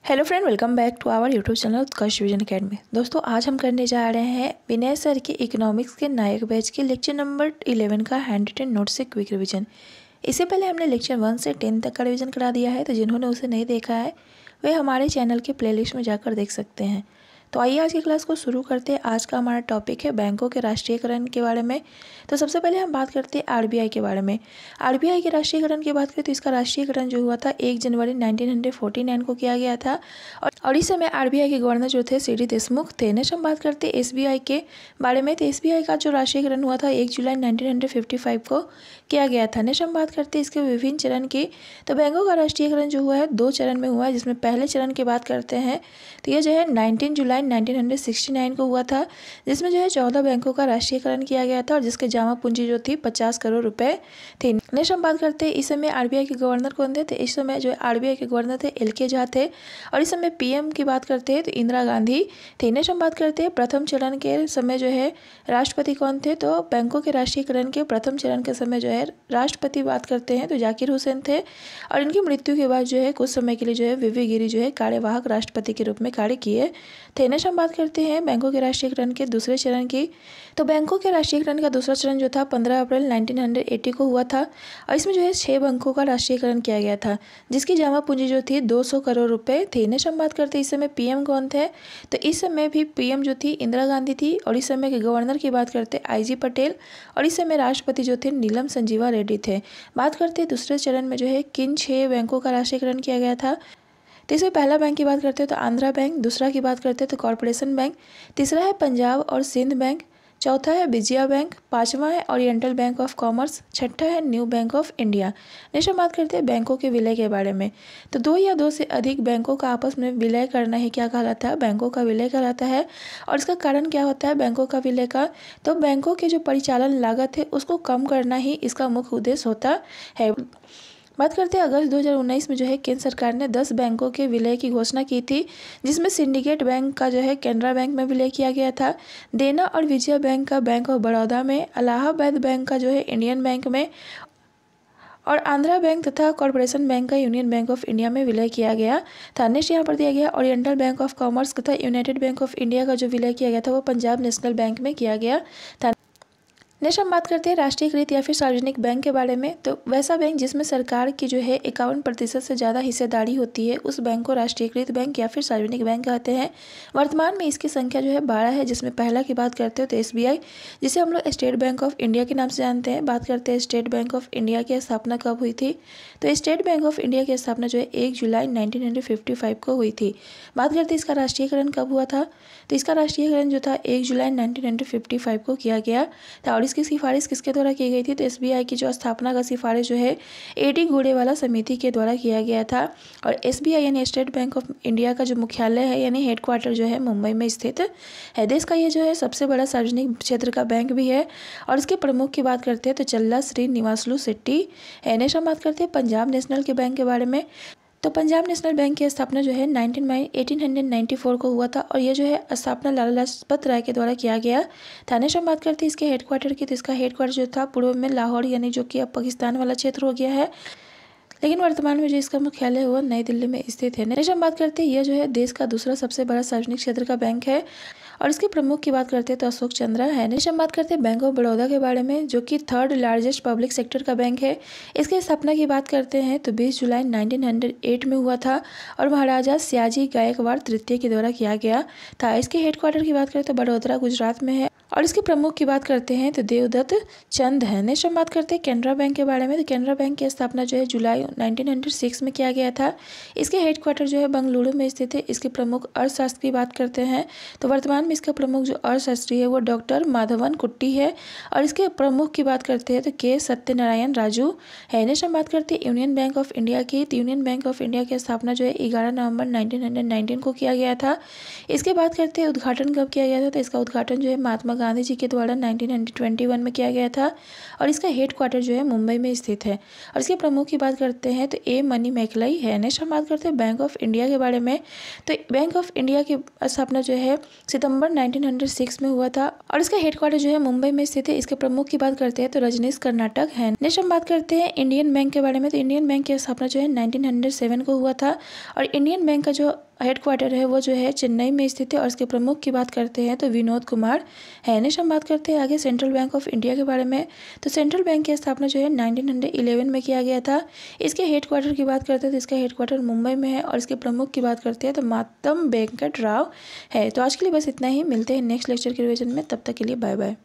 Hello friend, welcome back to our YouTube channel Utkarsh Vision Academy. दोस्तों, आज हम करने जा रहे हैं विनय सर के इकोनॉमिक्स के नायक बैच के लेक्चर नंबर 11 का हैंड रिटन नोट से क्विक रिवीजन। इससे पहले हमने लेक्चर 1 से 10 तक का रिवीजन करा दिया है, तो जिन्होंने उसे नहीं देखा है वे हमारे चैनल के प्लेलिस्ट में जाकर देख सकते हैं। तो आइए आज की क्लास को शुरू करते हैं। आज का हमारा टॉपिक है बैंकों के राष्ट्रीयकरण के बारे में। तो सबसे पहले हम बात करते हैं आरबीआई के बारे में। आरबीआई के राष्ट्रीयकरण की बात करें तो इसका राष्ट्रीयकरण जो हुआ था 1 जनवरी 1949 को किया गया था और इस समय आरबीआई के गवर्नर जो थे सीडी देशमुख थे। नेक्स्ट हम बात करते हैं एसबीआई के बारे में। तो एसबीआई का जो राष्ट्रीयकरण हुआ था 1 जुलाई 1955 को किया गया था। नेक्स्ट हम बात करते हैं इसके विभिन्न चरण की। तो बैंकों का राष्ट्रीयकरण जो हुआ है 2 चरण में हुआ है, जिसमें पहले चरण की बात करते हैं तो ये जो है 19 जुलाई 1969 को हुआ था, जिसमें जो है 14 बैंकों का राष्ट्रीयकरण किया गया था और जिसके जमा पूंजी जो थी 50 करोड़ रुपए थी। नेक्स्ट हम बात करते हैं इस समय आरबीआई के गवर्नर कौन थे। तो इस समय जो आरबीआई के गवर्नर थे एलके झा थे और इस समय पीएम की बात करते हैं तो इंदिरा गांधी थी। नेक्स्ट हम बात करते हैं प्रथम चरण के समय जो है राष्ट्रपति कौन थे। तो बैंकों के राष्ट्रीयकरण के प्रथम चरण के समय जो है राष्ट्रपति बात करते हैं तो जाकिर हुसैन थे और इनकी मृत्यु के बाद जो है कुछ समय के लिए जो है वीवी गिरी जो है कार्यवाहक राष्ट्रपति के रूप में कार्य किए थे। नेक्स्ट हम बात करते हैं बैंकों के राष्ट्रीयकरण के दूसरे चरण की। तो बैंकों के राष्ट्रीयकरण का दूसरा चरण जो था 15 अप्रैल 1980 को हुआ था और इसमें जो है 6 बैंकों का राष्ट्रीयकरण किया गया था, जिसकी जमा पूंजी जो थी 200 करोड़ रुपए थी। नेक्स्ट हम बात करते हैं इस समय पीएम कौन थे। तो इस समय भी पीएम जो थी इंदिरा गांधी थी और इस समय के गवर्नर की बात करते हैं आईजी पटेल और इस समय राष्ट्रपति जो थे नीलम संजीवा रेड्डी थे। बात करते हैं दूसरे चरण में जो है किन 6 बैंकों का राष्ट्रीयकरण किया गया था। तो इसमें पहला बैंक की बात करते हैं तो आंध्रा बैंक, दूसरा की बात करते हैं तो कॉर्पोरेशन बैंक, तीसरा है पंजाब और सिंध बैंक, चौथा है विजया बैंक, पांचवा है ओरिएंटल बैंक ऑफ कॉमर्स, छठा है new bank of India. Next हम बात करते हैं बैंकों के विलय के बारे में। तो 2 या 2 से अधिक बैंकों का आपस में विलय करना ही क्या कहलाता है, बैंकों का विलय कहलाता है। और इसका कारण क्या होता है बैंकों का विलय का, तो बैंकों के जो परिचालन लागत है उसको कम करना ही इसका मुख्य उद्देश्य होता है। बात करते हैं अगस्त 2019 में जो है केंद्र सरकार ने 10 बैंकों के विलय की घोषणा की थी, जिसमें सिंडिकेट बैंक का जो है कैनरा बैंक में विलय किया गया था, देना और विजया बैंक का बैंक ऑफ बड़ौदा में, इलाहाबाद बैंक का जो है इंडियन बैंक में और आंध्रा बैंक तथा कॉर्पोरेशन बैंक का यूनियन बैंक ऑफ इंडिया में विलय किया गया था। नेक्स्ट यहाँ पर दिया गया ओरिएंटल बैंक ऑफ कॉमर्स तथा यूनाइटेड बैंक ऑफ इंडिया का जो विलय किया गया था वो पंजाब नेशनल बैंक में किया गया था। नेक्स्ट हम बात करते हैं राष्ट्रीयकृत या फिर सार्वजनिक बैंक के बारे में। तो वैसा बैंक जिसमें सरकार की जो है 51% से ज़्यादा हिस्सेदारी होती है उस बैंक को राष्ट्रीयकृत बैंक या फिर सार्वजनिक बैंक कहते हैं। वर्तमान में इसकी संख्या जो है 12 है, जिसमें पहला की बात करते हो तो एसबीआई, जिसे हम लोग स्टेट बैंक ऑफ इंडिया के नाम से जानते हैं। बात करते हैं स्टेट बैंक ऑफ इंडिया की स्थापना कब हुई थी। तो स्टेट बैंक ऑफ इंडिया की स्थापना जो है 1 जुलाई 1955 को हुई थी। बात करते हैं इसका राष्ट्रीयकरण कब हुआ था। तो इसका राष्ट्रीयकरण जो था 1 जुलाई 1955 को किया गया था और इसकी सिफारिश किसके द्वारा की गई थी। तो एसबीआई की जो स्थापना का सिफारिश जो है एडी घोड़ेवाला समिति के द्वारा किया गया था और एसबीआई यानी स्टेट बैंक ऑफ इंडिया का जो मुख्यालय है यानी हेडक्वार्टर जो है मुंबई में स्थित है। देश का ये जो है सबसे बड़ा सार्वजनिक क्षेत्र का बैंक भी है और इसके प्रमुख की बात करते हैं तो चल्ला श्री निवासलू शेट्टी है। नेक्स्ट हम बात करते हैं पंजाब नेशनल के बैंक के बारे में। तो पंजाब नेशनल बैंक की स्थापना जो है 1894 को हुआ था और ये जो है स्थापना लाला लाजपत राय के द्वारा किया गया था। नेक्स्ट हम बात करते हैं इसके हेडक्वार्टर की। तो इसका हेडक्वार्टर जो था पूर्व में लाहौर यानी जो कि अब पाकिस्तान वाला क्षेत्र हो गया है, लेकिन वर्तमान में जो इसका मुख्यालय है वो नई दिल्ली में स्थित है। नेक्स्ट हम बात करते हैं यह जो है देश का दूसरा सबसे बड़ा सार्वजनिक क्षेत्र का बैंक है और इसके प्रमुख की बात करते हैं तो अशोक चंद्रा है। नेक्स्ट हम बात करते हैं बैंक ऑफ बड़ौदा के बारे में, जो कि 3rd लार्जेस्ट पब्लिक सेक्टर का बैंक है। इसके स्थापना की बात करते हैं तो 20 जुलाई 1908 में हुआ था और महाराजा सयाजी गायकवाड़ तृतीय के द्वारा किया गया था। इसके हेडक्वार्टर की बात करें तो बड़ोदरा गुजरात में है और इसके प्रमुख की बात करते हैं तो देवदत्त चंद है। नेक्स्ट हम बात करते हैं कैनरा बैंक के बारे में। तो कैनरा बैंक की स्थापना जो है जुलाई 1906 में किया गया था। इसके हेडक्वार्टर जो है बंगलुरु में स्थित है। इसके प्रमुख अर्थशास्त्र की बात करते हैं तो वर्तमान में इसका प्रमुख जो अर्थशास्त्री है वो डॉक्टर माधवन कुट्टी है और इसके प्रमुख की बात करते हैं तो के सत्यनारायण राजू है। नेक्स्ट हम बात करते हैं यूनियन बैंक ऑफ इंडिया की। तो यूनियन बैंक ऑफ इंडिया की स्थापना जो है 11 नवंबर 1919 को किया गया था। इसके बात करते हैं उद्घाटन कब किया गया था। तो इसका उद्घाटन जो है महात्मा गांधी जी के द्वारा 1921 में किया गया था और इसका हेडक्वार्टर जो है मुंबई में स्थित है और इसके प्रमुख की बात करते हैं तो ए मनी मैकलाई है। नेक्स्ट हम बात करते हैं बैंक ऑफ इंडिया के बारे में। तो बैंक ऑफ इंडिया की स्थापना जो है सितंबर 1906 में हुआ था और इसका हेडक्वार्टर जो है मुंबई में स्थित है। इसके प्रमुख की बात करते हैं तो रजनीश कर्नाटक है। नेक्स्ट हम बात करते हैं इंडियन बैंक के बारे में। तो इंडियन बैंक की स्थापना जो है 1907 को हुआ था और इंडियन बैंक का जो हेडक्वार्टर है वो जो है चेन्नई में स्थित है और इसके प्रमुख की बात करते हैं तो विनोद कुमार है। नेक्स्ट हम बात करते हैं आगे सेंट्रल बैंक ऑफ इंडिया के बारे में। तो सेंट्रल बैंक की स्थापना जो है 1911 में किया गया था। इसके हेडक्वार्टर की बात करते हैं तो इसका हेडक्वार्टर मुंबई में है और इसके प्रमुख की बात करते हैं तो मातम वेंकट राव है। तो आज के लिए बस इतना ही, मिलते हैं नेक्स्ट लेक्चर के रिवीजन में, तब तक के लिए बाय बाय।